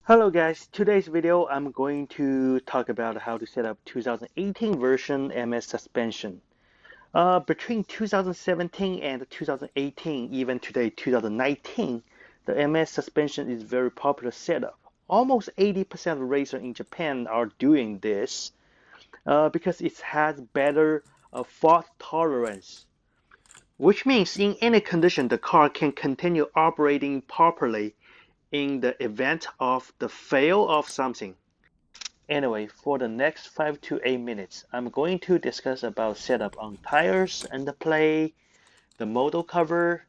Hello guys, today's video I'm going to talk about how to set up 2018 version MS suspension. Between 2017 and 2018, even today 2019, the MS suspension is very popular setup. Almost 80% of racers in Japan are doing this because it has better fault tolerance, which means in any condition the car can continue operating properly in the event of the fail of something. Anyway, for the next 5 to 8 minutes, I'm going to discuss about setup on tires and the play, the model cover,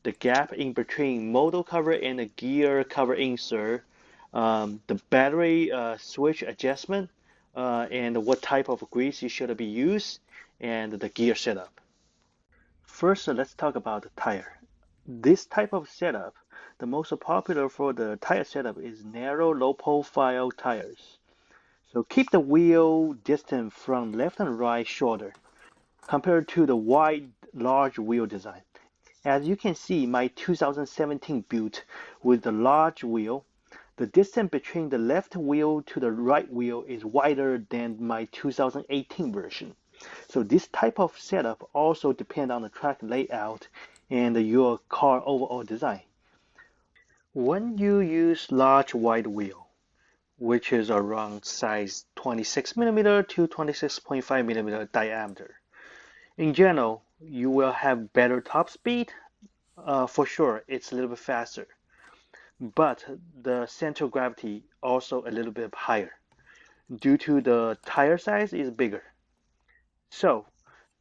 the gap in between model cover and the gear cover insert, the battery switch adjustment, and what type of grease you should be used, and the gear setup. First, let's talk about the tire. This type of setup, the most popular for the tire setup is narrow, low-profile tires. So keep the wheel distance from left and right shorter compared to the wide, large wheel design. As you can see, my 2017 built with the large wheel, the distance between the left wheel to the right wheel is wider than my 2018 version. So this type of setup also depends on the track layout and your car overall design. When you use large wide wheel, which is around size 26 millimeter to 26.5 millimeter diameter, in general, you will have better top speed. For sure, it's a little bit faster, but the center of gravity also a little bit higher due to the tire size is bigger. So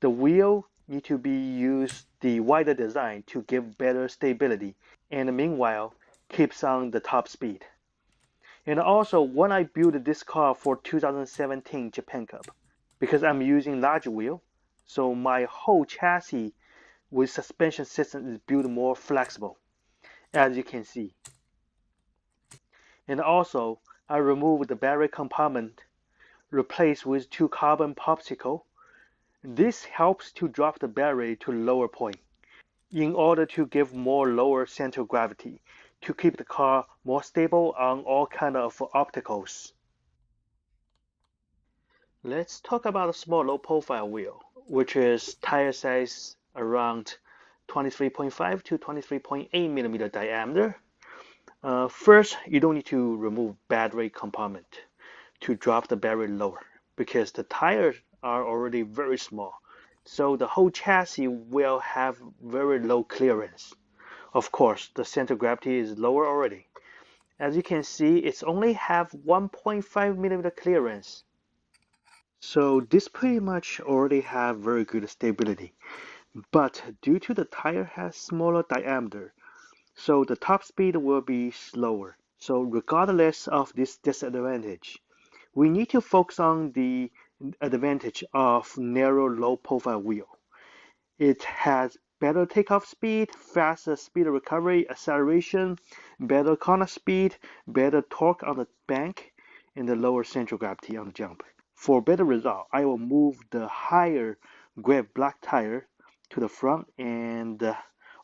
the wheel need to be used the wider design to give better stability and meanwhile keeps on the top speed. And also when I built this car for 2017 Japan Cup, because I'm using large wheel, so my whole chassis with suspension system is built more flexible, as you can see. And also I removed the battery compartment, replaced with two carbon popsicle. This helps to drop the battery to lower point in order to give more lower center of gravity to keep the car more stable on all kind of obstacles. Let's talk about a small low profile wheel, which is tire size around 23.5 to 23.8 millimeter diameter. First, you don't need to remove battery compartment to drop the battery lower because the tires are already very small. So the whole chassis will have very low clearance. Of course, the center of gravity is lower already. As you can see, it's only have 1.5 millimeter clearance. So this pretty much already have very good stability. But due to the tire has smaller diameter, so the top speed will be slower. So regardless of this disadvantage, we need to focus on the advantage of narrow low profile wheel. It has better takeoff speed, faster speed recovery, acceleration, better corner speed, better torque on the bank, and the lower central gravity on the jump. For better result, I will move the higher grip black tire to the front and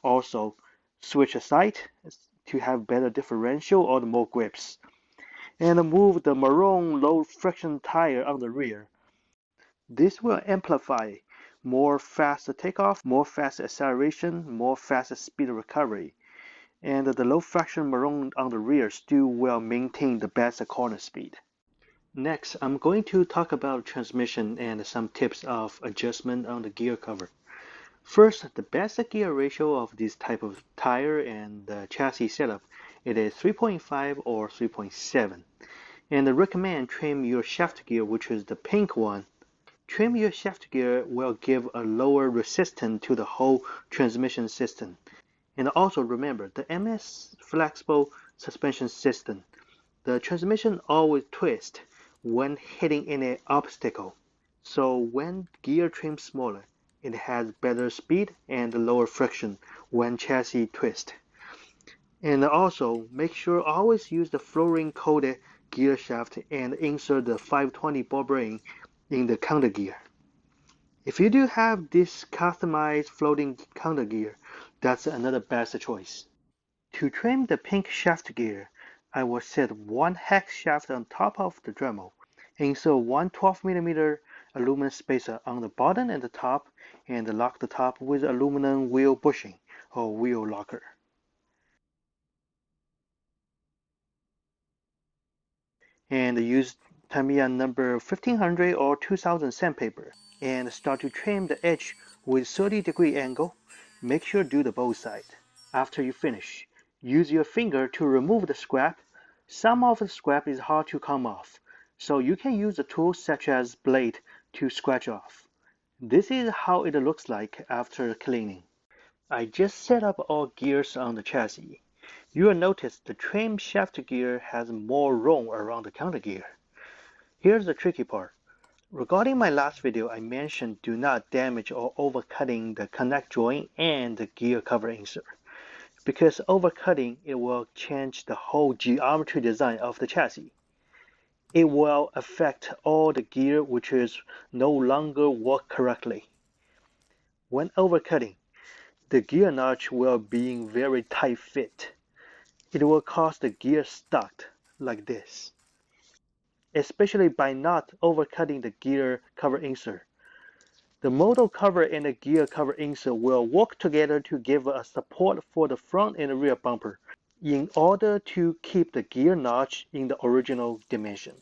also switch aside to have better differential or more grips. And move the maroon low friction tire on the rear. This will amplify more faster takeoff, more fast acceleration, more faster speed recovery. And the low friction maroon on the rear still will maintain the best corner speed. Next, I'm going to talk about transmission and some tips of adjustment on the gear cover. First, the best gear ratio of this type of tire and the chassis setup, it is 3.5 or 3.7. And I recommend trim your shaft gear, which is the pink one. Trim your shaft gear will give a lower resistance to the whole transmission system. And also remember, the MS flexible suspension system, the transmission always twists when hitting any obstacle. So when gear trims smaller, it has better speed and lower friction when chassis twists. And also make sure always use the fluorine coated gear shaft and insert the 520 ball bearing in the counter gear. If you do have this customized floating counter gear, that's another best choice. To trim the pink shaft gear, I will set one hex shaft on top of the Dremel. Insert one 12mm aluminum spacer on the bottom and the top, and lock the top with aluminum wheel bushing or wheel locker. And use Tamiya number 1500 or 2000 sandpaper and start to trim the edge with 30-degree angle. Make sure to do the both sides. After you finish, use your finger to remove the scrap. Some of the scrap is hard to come off, so you can use a tool such as blade to scratch off. This is how it looks like after cleaning. I just set up all gears on the chassis. You will notice the trim shaft gear has more room around the counter gear. Here's the tricky part. Regarding my last video, I mentioned do not damage or overcutting the connect joint and the gear cover insert. Because overcutting, it will change the whole geometry design of the chassis. It will affect all the gear which is no longer work correctly. When overcutting, the gear notch will be very tight fit. It will cause the gear stuck like this, especially by not overcutting the gear cover insert. The motor cover and the gear cover insert will work together to give a support for the front and rear bumper in order to keep the gear notch in the original dimension.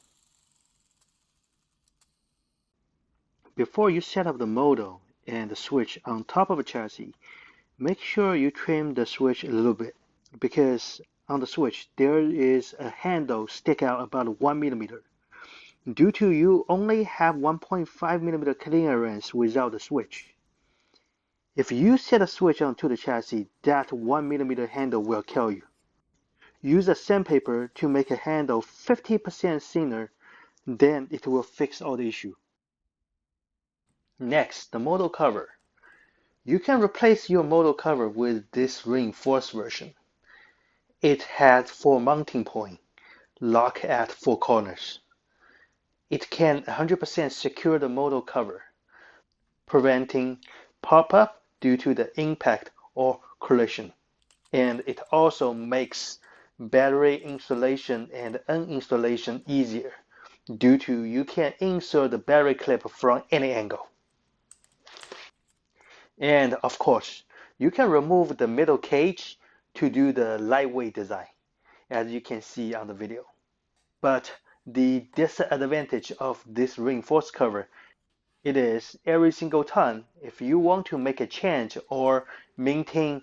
Before you set up the motor and the switch on top of the chassis, make sure you trim the switch a little bit, because on the switch there is a handle stick out about 1 millimeter. Due to you only have 1.5 millimeter clearance without the switch. If you set a switch onto the chassis, that 1 millimeter handle will kill you. Use a sandpaper to make a handle 50% thinner, then it will fix all the issue. Next, the motor cover. You can replace your motor cover with this reinforced version. It has 4 mounting points, lock at 4 corners. It can 100% secure the motor cover, preventing pop-up due to the impact or collision. And it also makes battery installation and uninstallation easier due to you can insert the battery clip from any angle. And of course, you can remove the middle cage to do the lightweight design, as you can see on the video. But the disadvantage of this reinforced cover, it is every single time if you want to make a change or maintain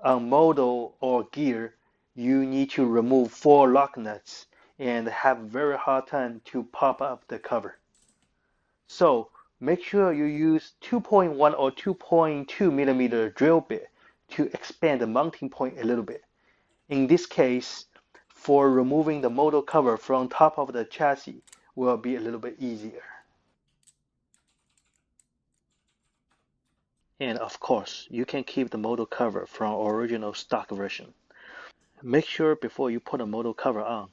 a model or gear, you need to remove 4 lock nuts and have very hard time to pop up the cover. So make sure you use 2.1 or 2.2 millimeter drill bit to expand the mounting point a little bit. In this case, for removing the motor cover from top of the chassis will be a little bit easier. And of course, you can keep the motor cover from original stock version. Make sure before you put a motor cover on,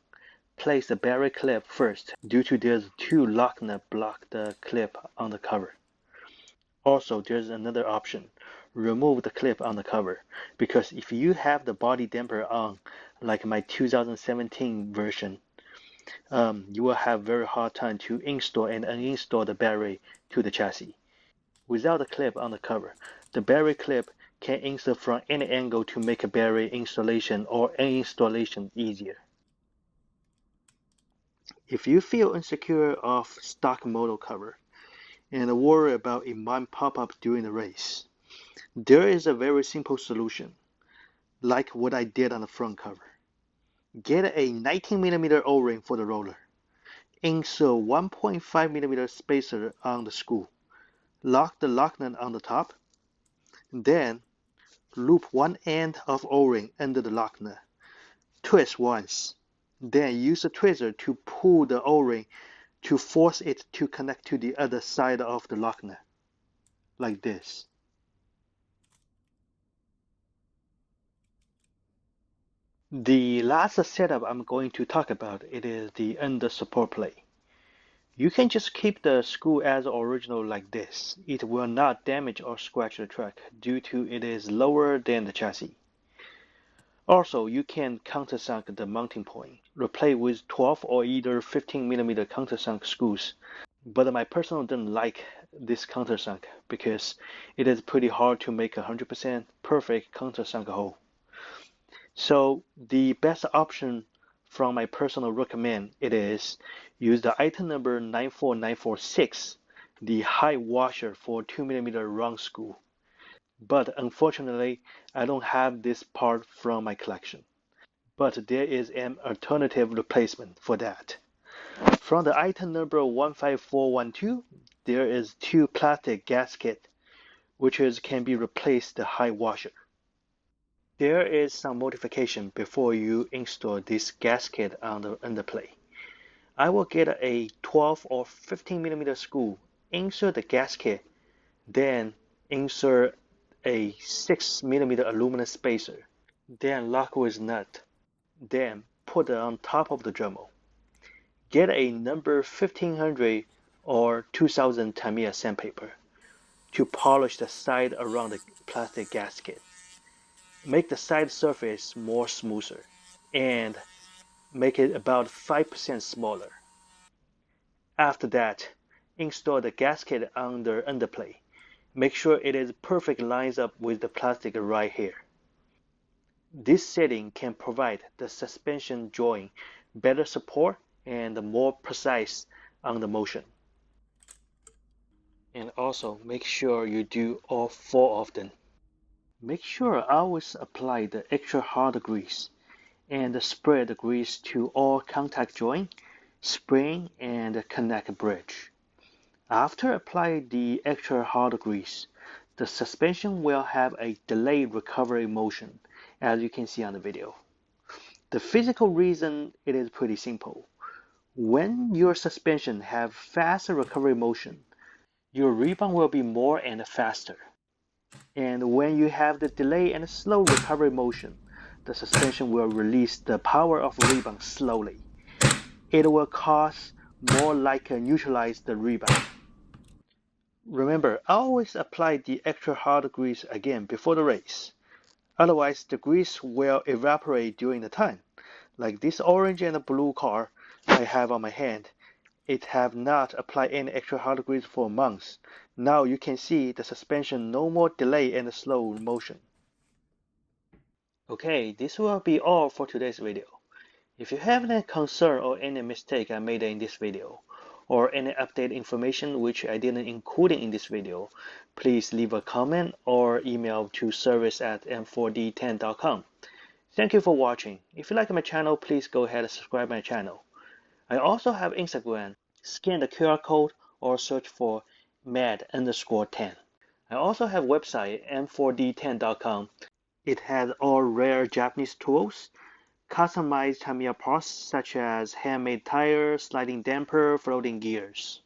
place the battery clip first, due to there's 2 lock nuts block the clip on the cover. Also, there's another option. Remove the clip on the cover, because if you have the body damper on, like my 2017 version, you will have very hard time to install and uninstall the battery to the chassis. Without the clip on the cover, the battery clip can insert from any angle to make a battery installation or uninstallation easier. If you feel insecure of stock motor cover and worry about it might pop up during the race, there is a very simple solution, like what I did on the front cover. Get a 19mm O-ring for the roller. Insert 1.5mm spacer on the screw. Lock the lock nut on the top. Then loop one end of O-ring under the lock nut. Twist once. Then use a tweezer to pull the O-ring to force it to connect to the other side of the lock nut, like this. The last setup I'm going to talk about, it is the under support plate. You can just keep the screw as original like this. It will not damage or scratch the truck due to it is lower than the chassis. Also, you can countersunk the mounting point, replace with 12 or either 15mm countersunk screws. But my personal don't like this countersunk because it is pretty hard to make a 100% perfect countersunk hole. So the best option from my personal recommend it is use the item number 94946, the high washer for 2mm round screw. But unfortunately, I don't have this part from my collection. But there is an alternative replacement for that. From the item number 15412, there is two plastic gasket which can be replaced the high washer. There is some modification before you install this gasket on the underplate. I will get a 12 or 15mm screw, insert the gasket, then insert a 6mm aluminum spacer, then lock with nut, then put it on top of the Dremel. Get a number 1500 or 2000 Tamiya sandpaper to polish the side around the plastic gasket. Make the side surface more smoother and make it about 5% smaller. After that, install the gasket on the underplate. Make sure it is perfect lines up with the plastic right here. This setting can provide the suspension joint better support and more precise on the motion. And also make sure you do all four of them. Make sure always apply the extra hard grease and spread the grease to all contact joint, spring, and connect bridge. After applying the extra hard grease, the suspension will have a delayed recovery motion, as you can see on the video. The physical reason it is pretty simple. When your suspension have faster recovery motion, your rebound will be more and faster. And when you have the delay and slow recovery motion, the suspension will release the power of rebound slowly. It will cause more like neutralize the rebound. Remember, always apply the extra hard grease again before the race. Otherwise, the grease will evaporate during the time. Like this orange and blue car I have on my hand, it have not applied any extra hard grease for months. Now you can see the suspension no more delay and slow motion. Okay, this will be all for today's video. If you have any concern or any mistake I made in this video, or any update information which I didn't include in this video, please leave a comment or email to service@m4d10.com. Thank you for watching. If you like my channel, please go ahead and subscribe my channel. I also have Instagram. Scan the QR code or search for mad_10. I also have website m4d10.com. It has all rare Japanese tools, customized Tamiya parts such as handmade tire, sliding damper, floating gears.